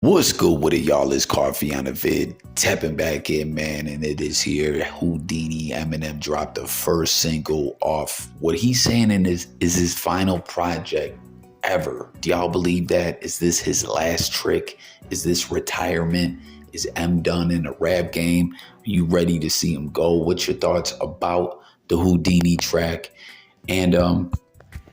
What's good with it, y'all? It's Coffee on the vid. Tapping back in, man, and it is here. Houdini, Eminem dropped the first single off what he's saying is his final project ever. Do y'all believe that? Is this his last trick? Is this retirement? Is M done in the rap game? Are you ready to see him go? What's your thoughts about the Houdini track and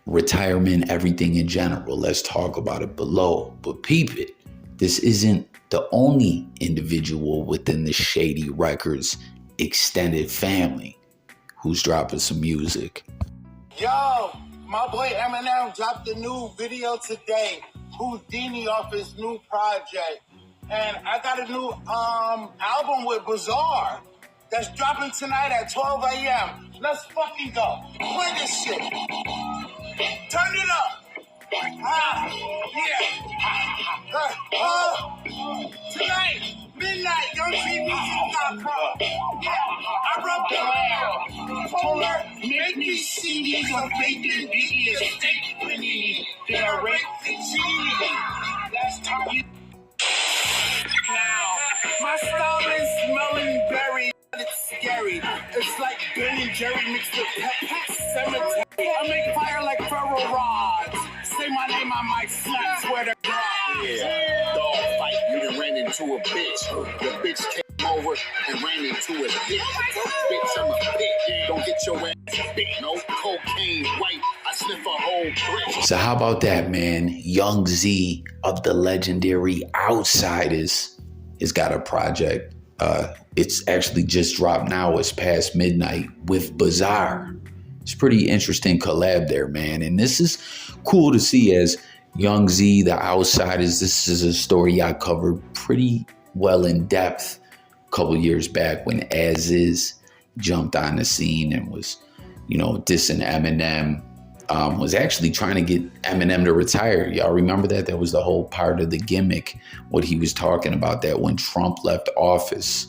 retirement, everything in general? Let's talk about it below. But peep it. This isn't the only individual within the Shady Records extended family who's dropping some music. Yo, my boy Eminem dropped a new video today, Houdini off his new project. And I got a new album with Bizarre that's dropping tonight at 12 a.m. Let's fucking go. Play this shit. Turn it up. Tonight, midnight, YoungZmusic.com. I wrote the mail. Told her, make me CDs of bacon, biggie, and steak panini. Then I rate the genie. Last time you... Now, my style is smelling berry. It's scary. It's like Ben and Jerry mixed with Pet Cemetery. I make fire like ferro rods. Say my name, I might slap, swear to God. Yeah, dog fight, you done ran into a bitch. The bitch came over and ran into a dick. Bitch, I'm a bitch. Don't get your ass bit. No cocaine white. I sniff a whole brick. So how about that, man? Young Z of the legendary Outsiders has got a project. It's actually just dropped now. It's past midnight with Bizarre. It's pretty interesting collab there, man. And this is cool to see as Young Z, the Outsiders. This is a story I covered pretty well in depth a couple years back when As Is jumped on the scene and was, dissing Eminem. Was actually trying to get Eminem to retire. Y'all remember that? That was the whole part of the gimmick, what he was talking about, that when Trump left office,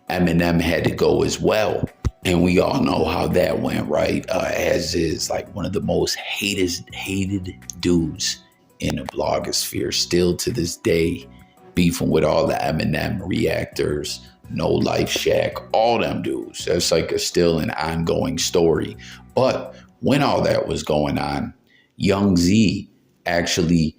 Eminem had to go as well. And we all know how that went, right? As Is like one of the most hated dudes in the blogosphere, still to this day, beefing with all the Eminem reactors, No Life Shack, all them dudes. That's like still an ongoing story. But when all that was going on, Young Z actually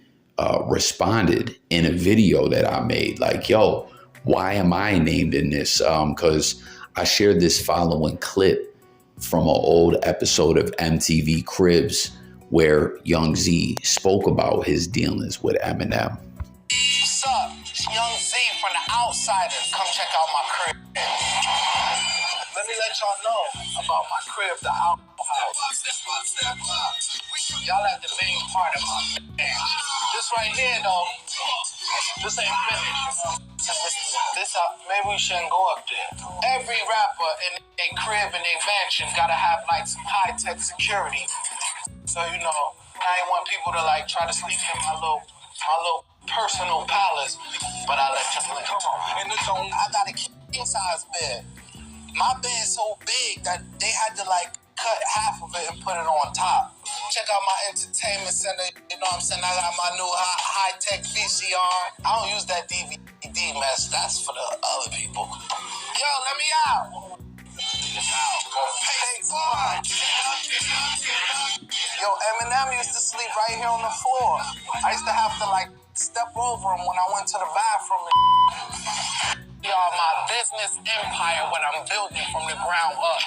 responded in a video that I made, like, yo, why am I named in this? Because I shared this following clip from an old episode of MTV Cribs where Young Z spoke about his dealings with Eminem. What's up? It's Young Z from the Outsiders. Come check out my crib. Let me let y'all know about my crib, the outhouse. Y'all at the main part of my man. This right here, though, this ain't finished. Maybe we shouldn't go up there. Every rapper in a crib in a mansion gotta have like some high-tech security. So I ain't want people to like try to sneak in my little personal palace. But I let you in. Come on. I got a king-size bed. My bed's so big that they had to like cut half of it and put it on top. Check out my entertainment center. You know what I'm saying? I got my new high-tech VCR. I don't use that DVD mess. That's for the other people. Yo, let me out. Yo, Eminem used to sleep right here on the floor. I used to have to like step over him when I went to the bathroom. Y'all, my business empire, what I'm building from the ground up.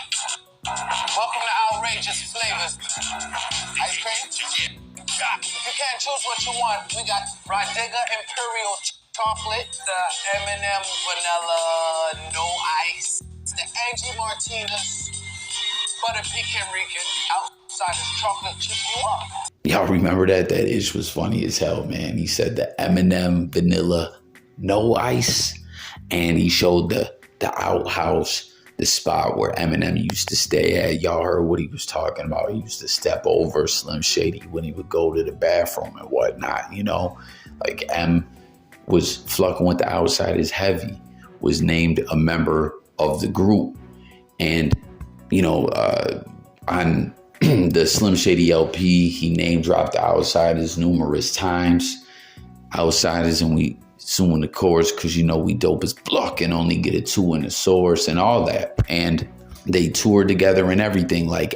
Welcome to Outrageous Flavors. Ice cream? You can't choose what you want. We got Rodiga Imperial Chocolate, the Eminem Vanilla No Ice, the Angie Martinez, Butter Pecan Rican, Outsiders Chocolate Chip You Up. Y'all remember that? That ish was funny as hell, man. He said the Eminem Vanilla No Ice, and he showed the outhouse, the spot where Eminem used to stay at. Y'all heard what he was talking about. He used to step over Slim Shady when he would go to the bathroom and whatnot, Like M was fucking with the Outsiders heavy, was named a member of the group. And, on the Slim Shady LP, he name dropped the Outsiders numerous times. Outsiders and we suing the chorus because we dope as block and only get a 2 in the source and all that. And they toured together and everything. Like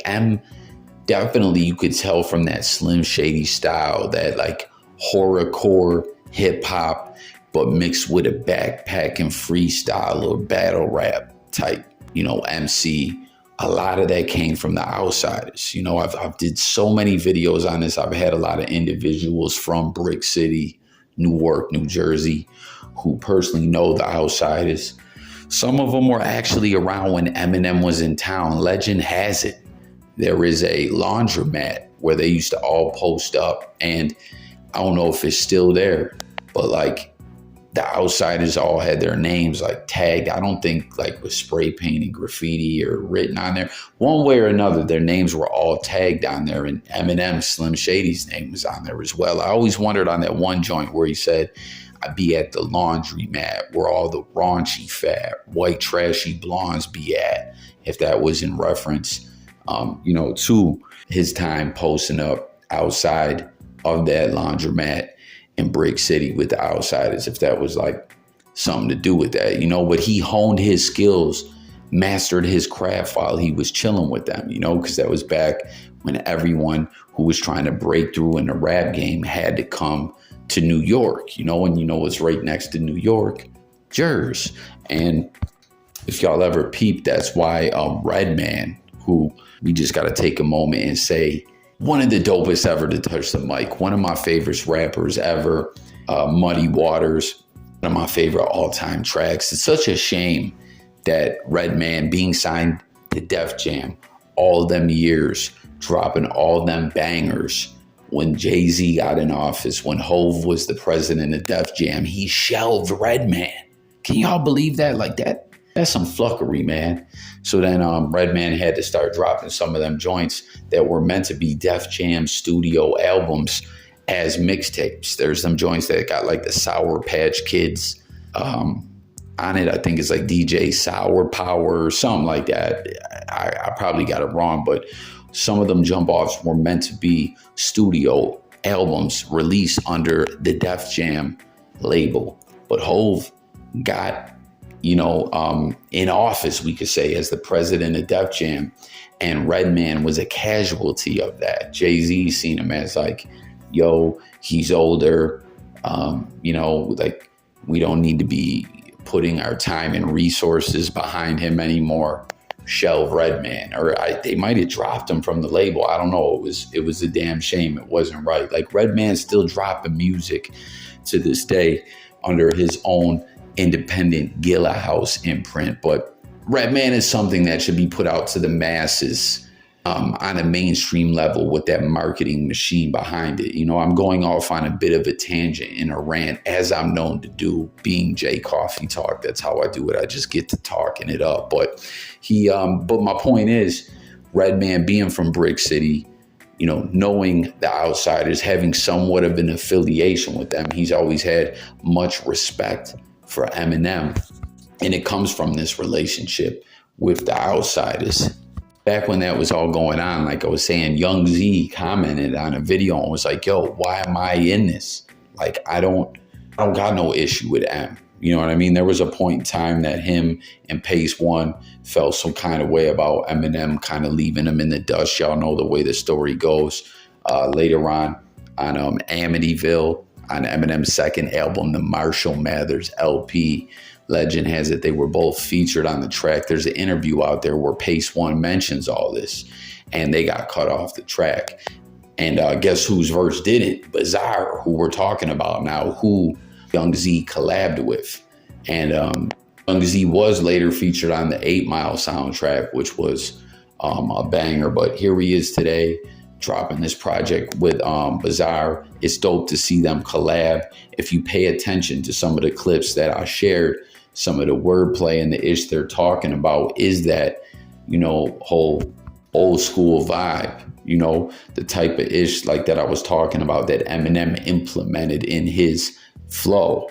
definitely you could tell from that Slim Shady style, that like horrorcore hip hop, but mixed with a backpack and freestyle or battle rap type, MC. A lot of that came from the Outsiders. I've did so many videos on this. I've had a lot of individuals from Brick City, Newark, New Jersey, who personally know the Outsiders. Some of them were actually around when Eminem was in town. Legend has it, there is a laundromat where they used to all post up, and I don't know if it's still there, but like the Outsiders all had their names like tagged. I don't think like with spray paint and graffiti or written on there. One way or another, their names were all tagged on there, and Eminem, Slim Shady's name was on there as well. I always wondered on that one joint where he said, "I'd be at the laundromat where all the raunchy, fat, white, trashy blondes be at," if that was in reference, to his time posting up outside of that laundromat in Brick City with the Outsiders, if that was like something to do with that, but he honed his skills, mastered his craft while he was chilling with them, because that was back when everyone who was trying to break through in the rap game had to come to New York, and what's right next to New York? Jersey. And if y'all ever peeped, that's why Redman, who we just got to take a moment and say, one of the dopest ever to touch the mic. One of my favorite rappers ever. Muddy Waters, one of my favorite all-time tracks. It's such a shame that Redman being signed to Def Jam all them years, dropping all them bangers. When Jay-Z got in office, when Hov was the president of Def Jam, he shelved Redman. Can y'all believe that? Like that's some fluckery, man. So then Redman had to start dropping some of them joints that were meant to be Def Jam studio albums as mixtapes. There's some joints that got like the Sour Patch Kids on it. I think it's like DJ Sour Power or something like that. I probably got it wrong, but some of them jump offs were meant to be studio albums released under the Def Jam label. But Hov got in office, we could say, as the president of Def Jam, and Redman was a casualty of that. Jay-Z seen him as like, yo, he's older, like we don't need to be putting our time and resources behind him anymore. Shelve Redman, or they might have dropped him from the label. I don't know. It was a damn shame. It wasn't right. Like Redman's still dropping music to this day under his own independent Gilla House imprint, but Redman is something that should be put out to the masses on a mainstream level with that marketing machine behind it. I'm going off on a bit of a tangent and a rant, as I'm known to do, being J Coffee Talk. That's how I do it. I just get to talking it up. But but my point is, Redman being from Brick City, knowing the Outsiders, having somewhat of an affiliation with them, he's always had much respect for Eminem. And it comes from this relationship with the Outsiders. Back when that was all going on, like I was saying, Young Z commented on a video and was like, yo, why am I in this? Like, I don't got no issue with M. You know what I mean? There was a point in time that him and Pace One felt some kind of way about Eminem kind of leaving him in the dust. Y'all know the way the story goes. Later on Amityville, on Eminem's second album, the Marshall Mathers LP, legend has it they were both featured on the track. There's an interview out there where Pace One mentions all this, and they got cut off the track. And guess whose verse did it? Bizarre, who we're talking about now, who Young Z collabed with. And Young Z was later featured on the 8 Mile soundtrack, which was a banger. But here he is today, dropping this project with Bizarre. It's dope to see them collab. If you pay attention to some of the clips that I shared, some of the wordplay and the ish they're talking about is that, whole old school vibe, the type of ish like that I was talking about that Eminem implemented in his flow.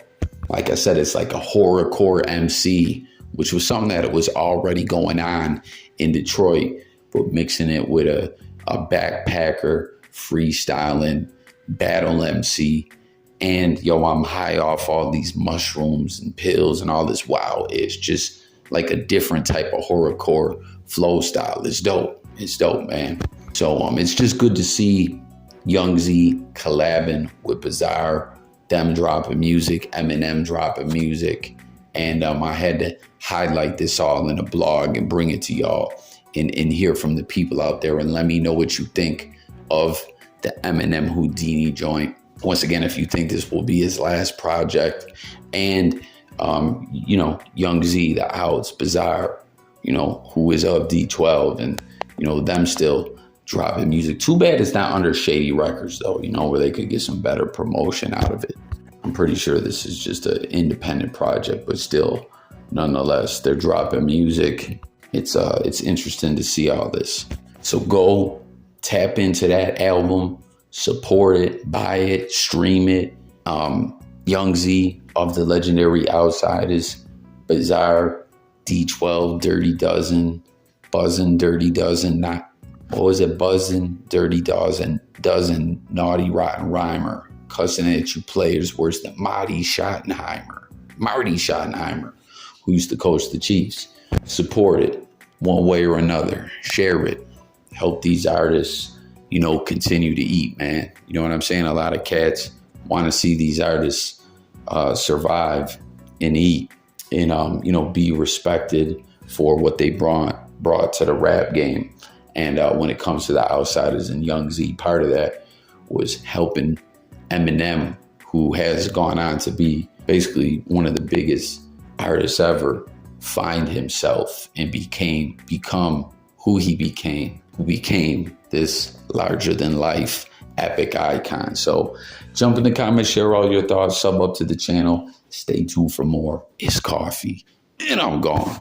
Like I said, it's like a horrorcore MC, which was something that was already going on in Detroit, but mixing it with a backpacker, freestyling, battle MC, And yo, I'm high off all these mushrooms and pills and all this. Wow, it's just like a different type of horrorcore flow style. It's dope. It's dope, man. So it's just good to see Young Z collabing with Bizarre, them dropping music, Eminem dropping music. And I had to highlight this all in a blog and bring it to y'all and hear from the people out there and let me know what you think of the Eminem Houdini joint. Once again, if you think this will be his last project, and Young Z, the Outs, Bizarre, who is of D12, and them still dropping music. Too bad it's not under Shady Records though, where they could get some better promotion out of it. I'm pretty sure this is just an independent project, but still, nonetheless, they're dropping music. It's interesting to see all this. So go tap into that album, support it, buy it, stream it. Young Z of the legendary Outsiders, Bizarre, D12, Dirty Dozen, Buzzin', Dirty Dozen, Buzzin', Dirty Dozen, Naughty Rotten Rhymer, cussing at you players worse than Marty Schottenheimer, who used to coach the Chiefs. Support it one way or another. Share it. Help these artists, continue to eat, man. You know what I'm saying? A lot of cats want to see these artists survive and eat and, be respected for what they brought to the rap game. And when it comes to the Outsiders and Young Z, part of that was helping Eminem, who has gone on to be basically one of the biggest artists ever, find himself and become who he became, this larger than life epic icon. So jump in the comments, share all your thoughts, sub up to the channel, stay tuned for more. It's coffee and I'm gone.